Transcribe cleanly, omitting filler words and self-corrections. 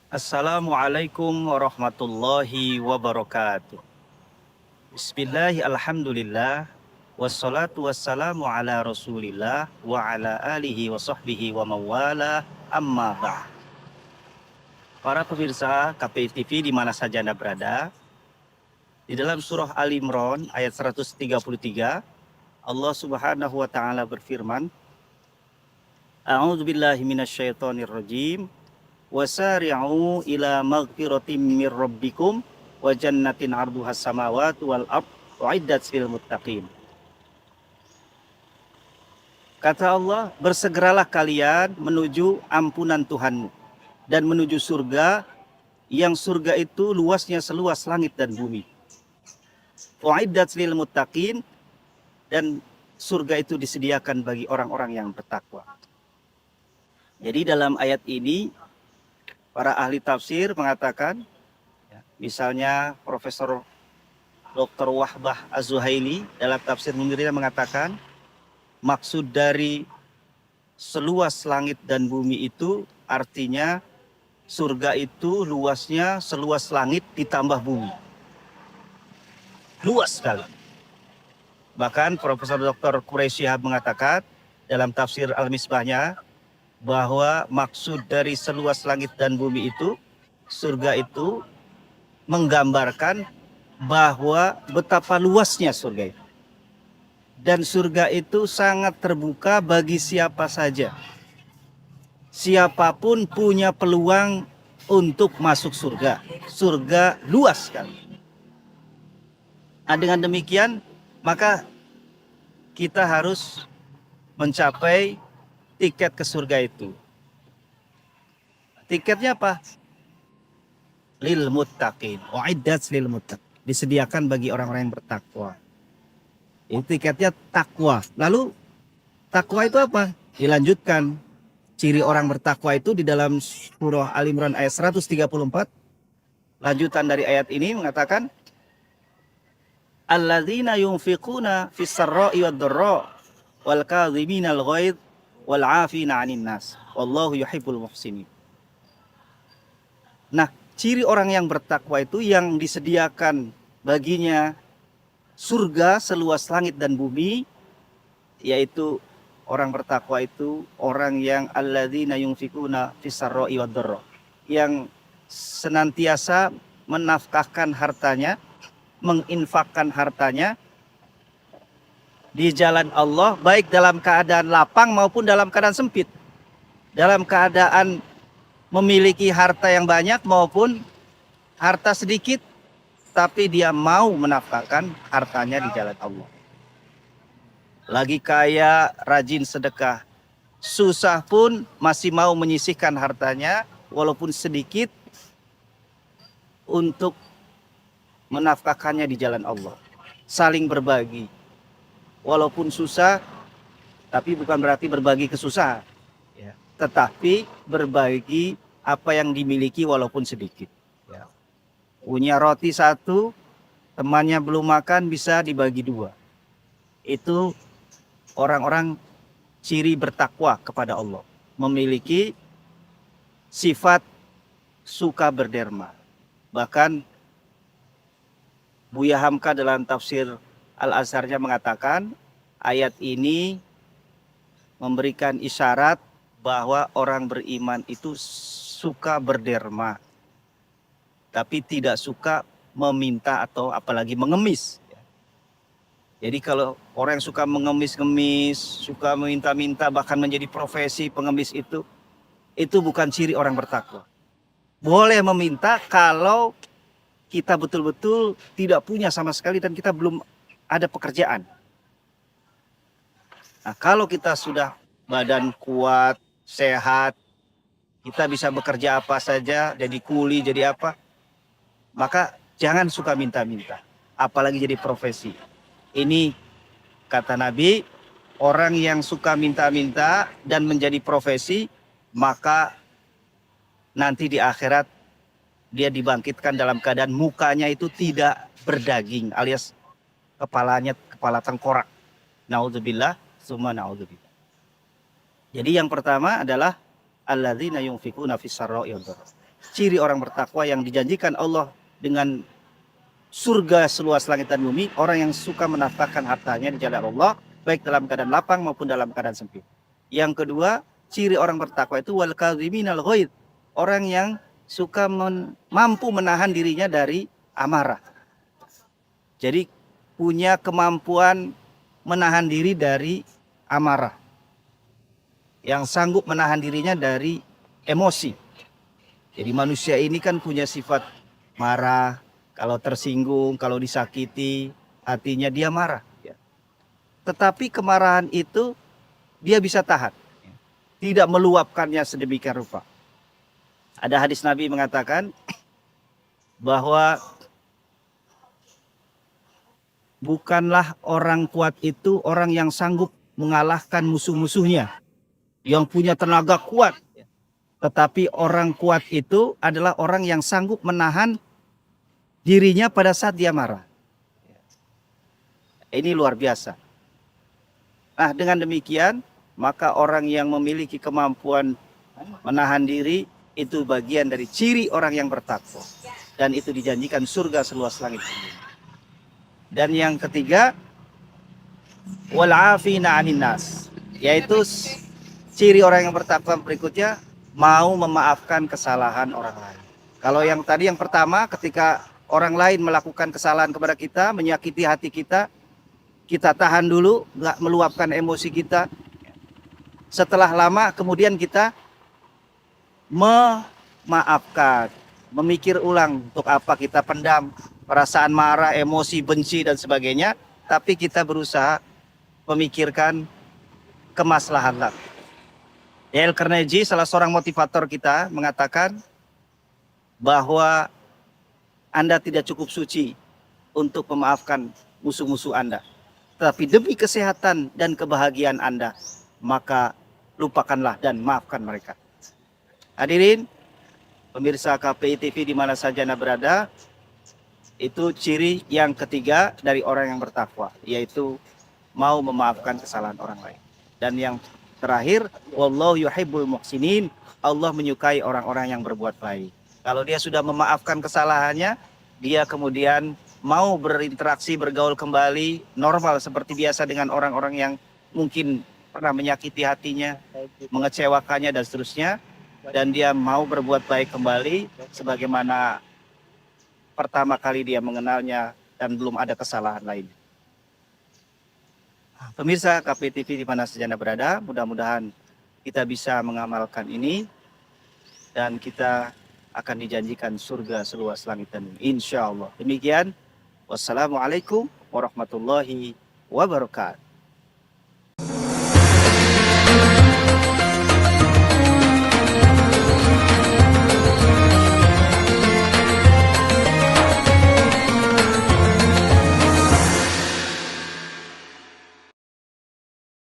Assalamualaikum warahmatullahi wabarakatuh. Bismillahi alhamdulillah. Wassalatu wassalamu ala rasulillah wa ala alihi wa sahbihi wa mawala amma ba'd. Para pemirsa KPI TV di mana saja Anda berada, di dalam surah Ali Imran ayat 133, Allah Subhanahu wa taala berfirman, A'udzu billahi minasyaitonir rajim. Wasari'u ila maghfiratin mir rabbikum wa jannatin 'arduhas samawati wal ard uiddat lil muttaqin. Kata Allah, bersegeralah kalian menuju ampunan Tuhanmu dan menuju surga yang surga itu luasnya seluas langit dan bumi. Uiddat lil muttaqin, dan surga itu disediakan bagi orang-orang yang bertakwa. Jadi dalam ayat ini para ahli tafsir mengatakan, misalnya Profesor Dr. Wahbah Az-Zuhaili dalam tafsir Munirnya mengatakan, maksud dari seluas langit dan bumi itu artinya surga itu luasnya seluas langit ditambah bumi. Luas sekali. Bahkan Profesor Dr. Quraisy Shihab mengatakan dalam tafsir Al-Misbahnya bahwa maksud dari seluas langit dan bumi itu, surga itu menggambarkan bahwa betapa luasnya surga itu. Dan surga itu sangat terbuka bagi siapa saja. Siapapun punya peluang untuk masuk surga. Surga luas sekali. Nah, dengan demikian, maka kita harus mencapai tiket ke surga itu. Tiketnya apa? Lil muttaqin. Uiddat lil muttaqin. Disediakan bagi orang-orang yang bertakwa. Ini tiketnya takwa. Lalu takwa itu apa? Dilanjutkan. Ciri orang bertakwa itu di dalam surah Al Imran ayat 134. Lanjutan dari ayat ini mengatakan, Alladzina yunfiquna fis sarra'i wad dharra wal kadhiminal ghaidh wal 'afina 'anil nas wallahu yuhibbul muhsinin. Nah, ciri orang yang bertakwa itu yang disediakan baginya surga seluas langit dan bumi, yaitu orang bertakwa itu orang yang alladzina yunfikuna fis sarra'i wad dharra, yang senantiasa menafkahkan hartanya, menginfakkan hartanya di jalan Allah, baik dalam keadaan lapang maupun dalam keadaan sempit. Dalam keadaan memiliki harta yang banyak maupun harta sedikit, tapi dia mau menafkahkan hartanya di jalan Allah. Lagi kaya, rajin sedekah. Susah pun masih mau menyisihkan hartanya, walaupun sedikit, untuk menafkahkannya di jalan Allah. Saling berbagi. Walaupun susah, tapi bukan berarti berbagi kesusahan, ya. Tetapi berbagi apa yang dimiliki walaupun sedikit, ya. Punya roti satu, temannya belum makan, bisa dibagi dua. Itu orang-orang ciri bertakwa kepada Allah, memiliki sifat suka berderma. Bahkan Buya Hamka dalam tafsir Al-Azharnya mengatakan ayat ini memberikan isyarat bahwa orang beriman itu suka berderma, tapi tidak suka meminta atau apalagi mengemis. Jadi kalau orang yang suka mengemis-ngemis, suka meminta-minta, bahkan menjadi profesi pengemis, itu bukan ciri orang bertakwa. Boleh meminta kalau kita betul-betul tidak punya sama sekali dan kita belum ada pekerjaan. Nah, kalau kita sudah badan kuat, sehat, kita bisa bekerja apa saja, jadi kuli, jadi apa, maka jangan suka minta-minta, apalagi jadi profesi. Ini kata Nabi, orang yang suka minta-minta dan menjadi profesi, maka nanti di akhirat dia dibangkitkan dalam keadaan mukanya itu tidak berdaging, alias kepalanya kepala tengkorak. Naudzubillah, summa naudzubillah. Jadi yang pertama adalah alladzina yunfikuna fis sarra'i wad dharra. ciri orang bertakwa yang dijanjikan Allah dengan surga seluas langit dan bumi, orang yang suka menafkahkan hartanya di jalan Allah, baik dalam keadaan lapang maupun dalam keadaan sempit. Yang kedua, ciri orang bertakwa itu wal kadhiminal ghaidh, orang yang suka mampu menahan dirinya dari amarah. Jadi punya kemampuan menahan diri dari amarah, yang sanggup menahan dirinya dari emosi. Jadi manusia ini kan punya sifat marah, kalau tersinggung, kalau disakiti, hatinya dia marah. Tetapi kemarahan itu dia bisa tahan, tidak meluapkannya sedemikian rupa. Ada hadis Nabi mengatakan bahwa bukanlah orang kuat itu orang yang sanggup mengalahkan musuh-musuhnya, yang punya tenaga kuat. Tetapi orang kuat itu adalah orang yang sanggup menahan dirinya pada saat dia marah. Ini luar biasa. Nah, dengan demikian, maka orang yang memiliki kemampuan menahan diri itu bagian dari ciri orang yang bertakwa. Dan itu dijanjikan surga seluas langit. Dan yang ketiga, wal afina 'anin nas, yaitu ciri orang yang bertakwa berikutnya mau memaafkan kesalahan orang lain. Kalau yang tadi yang pertama, ketika orang lain melakukan kesalahan kepada kita, menyakiti hati kita tahan dulu, nggak meluapkan emosi kita. Setelah lama kemudian kita memaafkan, memikir ulang untuk apa kita pendam perasaan marah, emosi, benci dan sebagainya, tapi kita berusaha memikirkan kemaslahatan. Dale Carnegie, salah seorang motivator kita, mengatakan bahwa Anda tidak cukup suci untuk memaafkan musuh-musuh Anda. Tetapi demi kesehatan dan kebahagiaan Anda, maka lupakanlah dan maafkan mereka. Hadirin, pemirsa KPI TV di mana saja Anda berada, itu ciri yang ketiga dari orang yang bertakwa, yaitu mau memaafkan kesalahan orang lain. Dan yang terakhir, wallahu yuhibbul muhsinin, Allah menyukai orang-orang yang berbuat baik. Kalau dia sudah memaafkan kesalahannya, dia kemudian mau berinteraksi, bergaul kembali normal seperti biasa dengan orang-orang yang mungkin pernah menyakiti hatinya, mengecewakannya dan seterusnya, dan dia mau berbuat baik kembali sebagaimana pertama kali dia mengenalnya dan belum ada kesalahan lain. Pemirsa KPTV di mana saja Anda berada, mudah-mudahan kita bisa mengamalkan ini dan kita akan dijanjikan surga seluas langit dan bumi, insya Allah. Demikian, wassalamualaikum warahmatullahi wabarakatuh.